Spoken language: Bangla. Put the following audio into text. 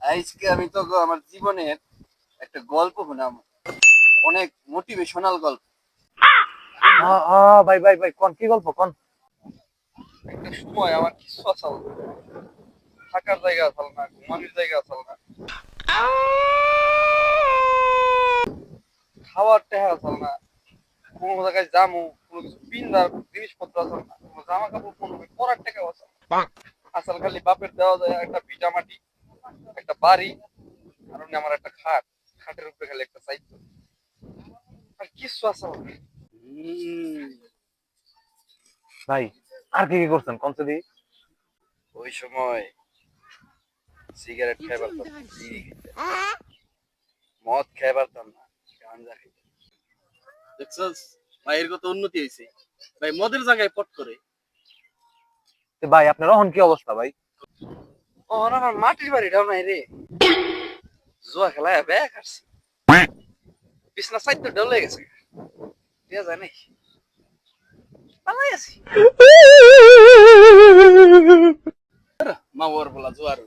আজকে আমি তো আমার জীবনের একটা গল্প শুনাম, অনেক মোটিভেশনাল গল্প। ভাই ভাই ভাই কোন কি গল্প কোন? একটা সময় আমার কিছু আসল থাকার জায়গা আসল না, ঘুমানোর জায়গা আসল না, খাওয়ার টেহা আসল না, কোনো জায়গায় যামু, কোনো কিছু পিন্দার জিনিসপত্র আসল না, কোনো জামা কাপড় কোনো পরার টাকা আসল না। আসল খালি বাপের দেওয়া যায় একটা ভিটা মাটি, একটা বাড়ি, আর অন্য আমার একটা খাট, খাটের উপরে খালি একটা চাইতো, আর কিছু আসল না। ভাই আর কি কি করছেন কোন দি? ওই সময় সিগারেট খাই পারতাম না, বিড়ি খাইতাম, মদ খাই পারতাম না, গাঞ্জা খাইতাম। দেখছস ভাইয়ের কত উন্নতি হয়েছে, ভাই মদের জায়গায় পট করে। ভাই আপনার এখন কি অবস্থা ভাই? ও আমার মাটির বাড়িটাও নাই রে, জুয়া খেলায় ব্যাগ আসছি, বিছনা সাইড তো ডলে গেছে, দেয়া যায় নাই, পালাই আছি। মা ওর বলা জুয়ার